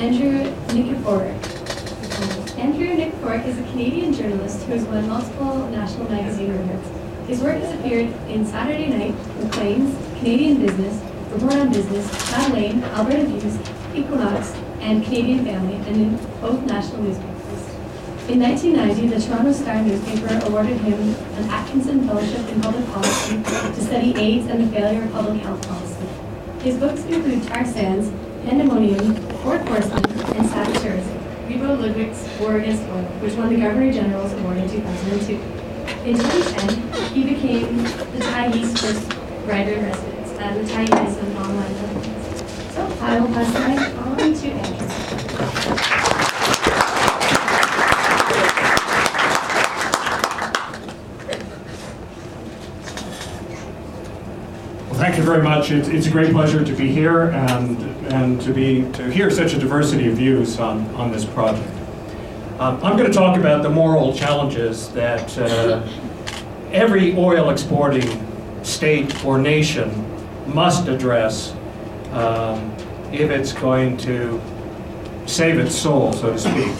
Andrew Nikiforuk. Andrew Nikiforuk is a Canadian journalist who has won multiple national magazine awards. His work has appeared in Saturday Night, Maclean's, Canadian Business, Report on Business, Todd, Alberta Views, Economist, and Canadian Family, and in both national newspapers. In 1990, the Toronto Star newspaper awarded him an Atkinson Fellowship in Public Policy to study AIDS and the failure of public health policy. His books include Tar Sands, Pandemonium, Fourth Horseman, and Savage Tourism, Rebo Ludwig's War Against Oil, which won the Governor General's Award in 2002. In 2010, he became the Taiyi's first writer in residence at the Taiyi is an online publication. So I will pass the mic on to Andrew. Thank you very much. It's a great pleasure to be here and to hear such a diversity of views on this project. I'm going to talk about the moral challenges that every oil exporting state or nation must address if it's going to save its soul, so to speak.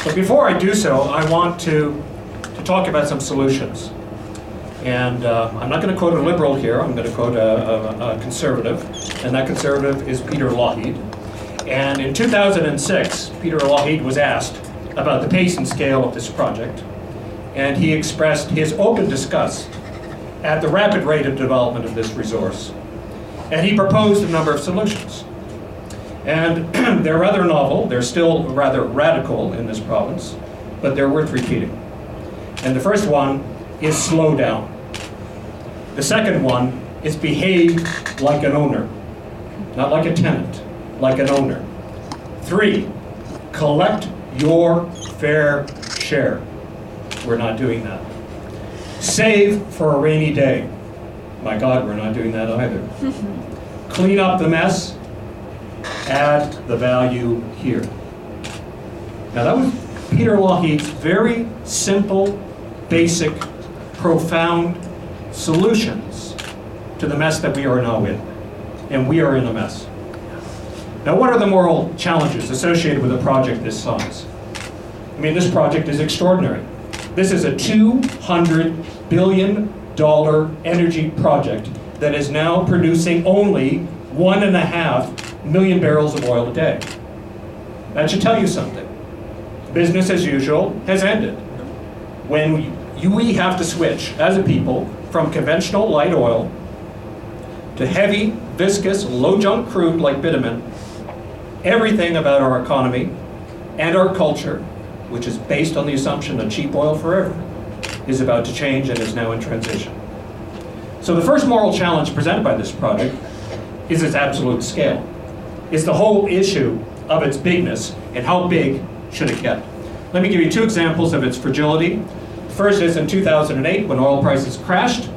But before I do so, I want to talk about some solutions. And I'm not going to quote a liberal here, I'm going to quote a conservative, and that conservative is Peter Lougheed. And in 2006, Peter Lougheed was asked about the pace and scale of this project, and he expressed his open disgust at the rapid rate of development of this resource. And he proposed a number of solutions. And they're rather novel, they're still rather radical in this province, but they're worth repeating. And the first one is slow down. The second one is behave like an owner, not like a tenant, like an owner. 3, collect your fair share. We're not doing that. Save for a rainy day. My God, we're not doing that either. Clean up the mess, add the value here. Now that was Peter Lougheed's very simple, basic, profound solutions to the mess that we are now in. And we are in a mess. Now, what are the moral challenges associated with a project this size? I mean, this project is extraordinary. This is a $200 billion energy project that is now producing only 1.5 million barrels of oil a day. That should tell you something. Business as usual has ended. When we have to switch, as a people, from conventional light oil to heavy, viscous, low-junk crude like bitumen, everything about our economy and our culture, which is based on the assumption of cheap oil forever, is about to change and is now in transition. So the first moral challenge presented by this project is its absolute scale. It's the whole issue of its bigness and how big should it get. Let me give you 2 examples of its fragility. First is in 2008 when oil prices crashed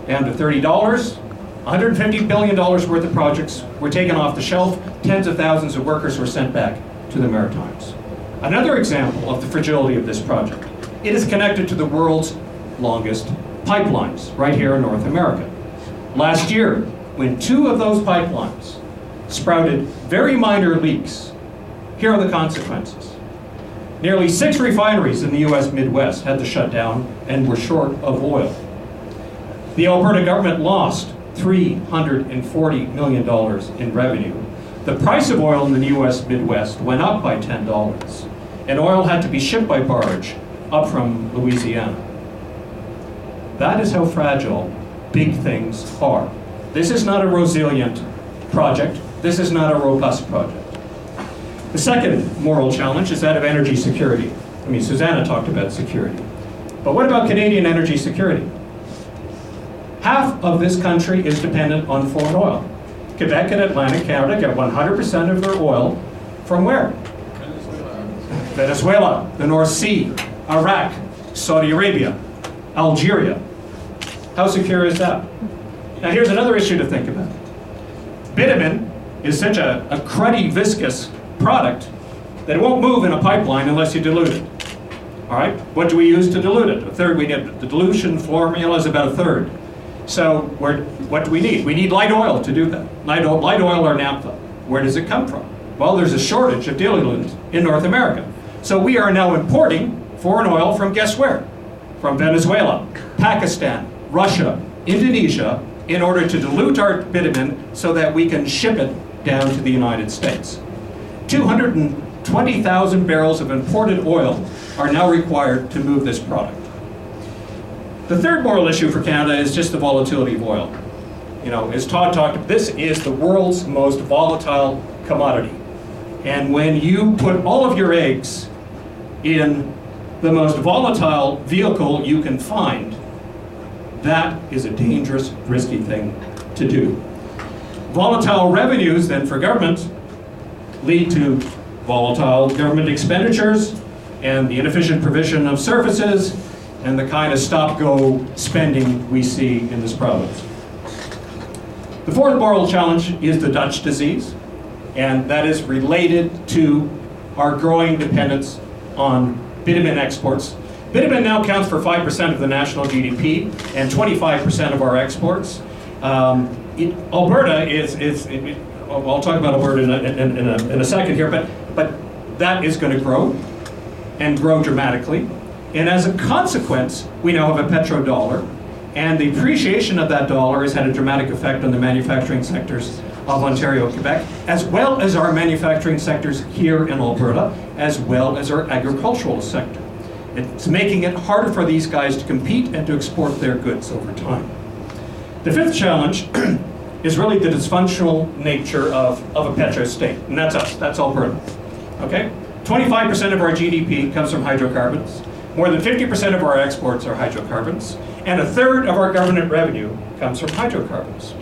down to $30. $150 billion worth of projects were taken off the shelf. Tens of thousands of workers were sent back to the Maritimes. Another example of the fragility of this project, it is connected to the world's longest pipelines right here in North America. Last year, when 2 of those pipelines sprouted very minor leaks, here are the consequences. Nearly 6 refineries in the US Midwest had to shut down and were short of oil. The Alberta government lost $340 million in revenue. The price of oil in the US Midwest went up by $10, and oil had to be shipped by barge up from Louisiana. That is how fragile big things are. This is not a resilient project. This is not a robust project. The second moral challenge is that of energy security. I mean, Susannah talked about security. But what about Canadian energy security? Half of this country is dependent on foreign oil. Quebec and Atlantic Canada get 100% of their oil from where? Venezuela, the North Sea, Iraq, Saudi Arabia, Algeria. How secure is that? Now here's another issue to think about. Bitumen is such a cruddy, viscous product that it won't move in a pipeline unless you dilute it. All right, what do we use to dilute it? A third. We get the dilution formula is about a third. So what do we need? We need light oil to do that. Light oil or naphtha. Where does it come from? Well, there's a shortage of diluent in North America. So we are now importing foreign oil from guess where? From Venezuela, Pakistan, Russia, Indonesia, in order to dilute our bitumen so that we can ship it down to the United States. 220,000 barrels of imported oil are now required to move this product. The third moral issue for Canada is just the volatility of oil. You know, as Todd talked about, this is the world's most volatile commodity. And when you put all of your eggs in the most volatile vehicle you can find, that is a dangerous, risky thing to do. Volatile revenues then for government lead to volatile government expenditures and the inefficient provision of services and the kind of stop-go spending we see in this province. The fourth moral challenge is the Dutch disease, and that is related to our growing dependence on bitumen exports. Bitumen now counts for 5% of the national GDP and 25% of our exports. Alberta I'll talk about Alberta in a second here, but that is going to grow and grow dramatically. And as a consequence, we now have a petrodollar, and the appreciation of that dollar has had a dramatic effect on the manufacturing sectors of Ontario, Quebec, as well as our manufacturing sectors here in Alberta, as well as our agricultural sector. It's making it harder for these guys to compete and to export their goods over time. The fifth challenge is really the dysfunctional nature of a petro-state, and that's us, that's Alberta. Okay? 25% of our GDP comes from hydrocarbons. More than 50% of our exports are hydrocarbons, and a third of our government revenue comes from hydrocarbons.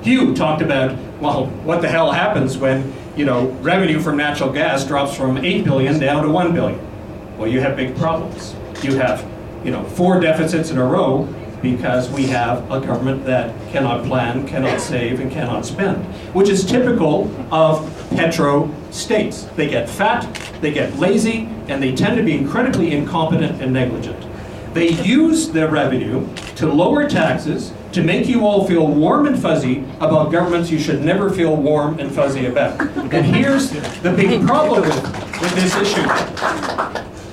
Hugh talked about, well, what the hell happens when, you know, revenue from natural gas drops from 8 billion down to 1 billion? Well, you have big problems. You have, you know, 4 deficits in a row because we have a government that cannot plan, cannot save, and cannot spend, which is typical of petro-states. They get fat, they get lazy, and they tend to be incredibly incompetent and negligent. They use their revenue to lower taxes, to make you all feel warm and fuzzy about governments you should never feel warm and fuzzy about. And here's the big problem with this issue,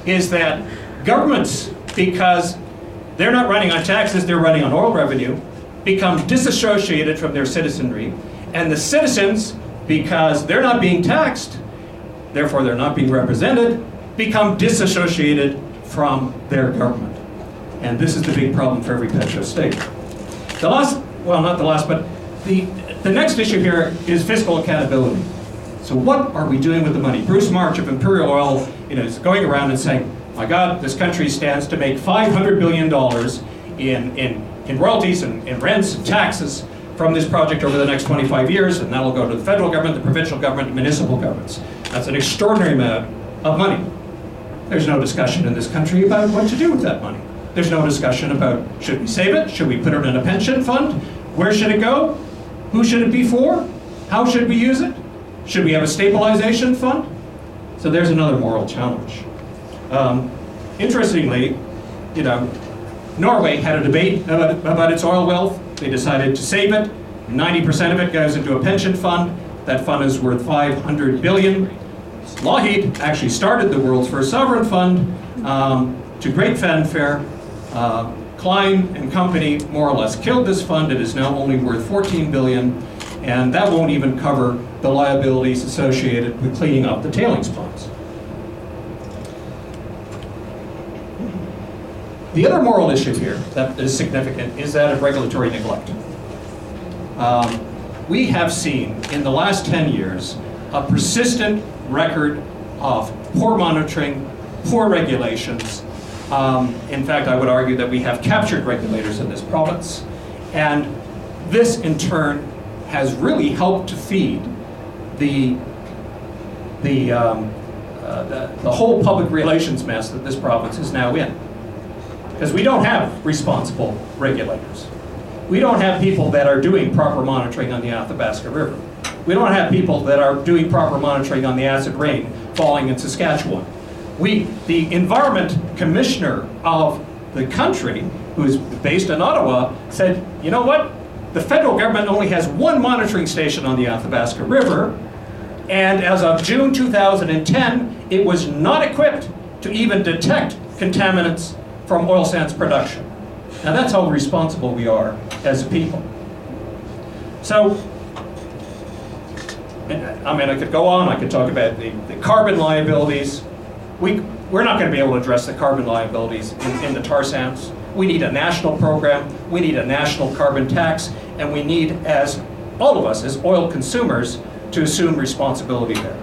is that governments, because they're not running on taxes, they're running on oil revenue, become disassociated from their citizenry, and the citizens, because they're not being taxed, therefore they're not being represented, become disassociated from their government. And this is the big problem for every petro-state. The last, well, not the last, but the next issue here is fiscal accountability. So what are we doing with the money? Bruce March of Imperial Oil, you know, is going around and saying, my God, this country stands to make $500 billion in royalties and rents and taxes from this project over the next 25 years, and that'll go to the federal government, the provincial government, and municipal governments. That's an extraordinary amount of money. There's no discussion in this country about what to do with that money. There's no discussion about, should we save it? Should we put it in a pension fund? Where should it go? Who should it be for? How should we use it? Should we have a stabilization fund? So there's another moral challenge. Interestingly, you know, Norway had a debate about its oil wealth. They decided to save it. 90% of it goes into a pension fund. That fund is worth $500 billion. Lougheed actually started the world's first sovereign fund to great fanfare. Klein and company more or less killed this fund. It is now only worth $14 billion, and that won't even cover the liabilities associated with cleaning up the tailings ponds. The other moral issue here that is significant is that of regulatory neglect. We have seen in the last 10 years a persistent record of poor monitoring, poor regulations. In fact, I would argue that we have captured regulators in this province, and this in turn has really helped to feed the whole public relations mess that this province is now in. Because we don't have responsible regulators. We don't have people that are doing proper monitoring on the Athabasca River. We don't have people that are doing proper monitoring on the acid rain falling in Saskatchewan. The Environment Commissioner of the country, who is based in Ottawa, said, you know what? The federal government only has one monitoring station on the Athabasca River, And as of June 2010, it was not equipped to even detect contaminants from oil sands production. Now that's how responsible we are as a people. So, I mean, I could go on, I could talk about the carbon liabilities. We're not going to be able to address the carbon liabilities in the tar sands. We need a national program, we need a national carbon tax, and we need, as all of us, as oil consumers, to assume responsibility there.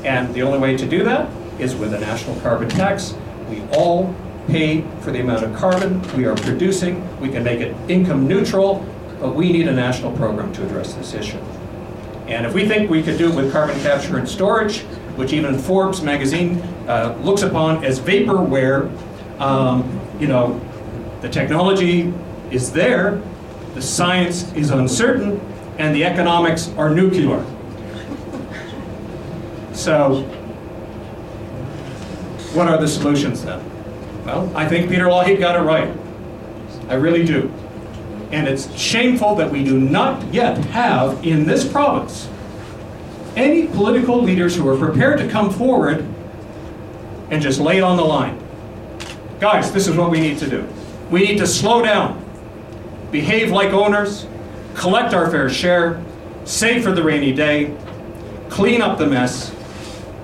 And the only way to do that is with a national carbon tax. We all pay for the amount of carbon we are producing. We can make it income neutral, but we need a national program to address this issue. And if we think we could do it with carbon capture and storage, which even Forbes magazine looks upon as vaporware, you know, the technology is there, the science is uncertain, and the economics are nuclear. So, what are the solutions then? Well, I think Peter Lougheed got it right. I really do. And it's shameful that we do not yet have in this province any political leaders who are prepared to come forward and just lay it on the line. Guys, this is what we need to do. We need to slow down, behave like owners, collect our fair share, save for the rainy day, clean up the mess,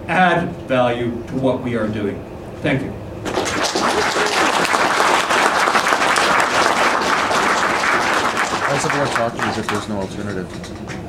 add value to what we are doing. Thank you. Why is everyone talking as if there's no alternative?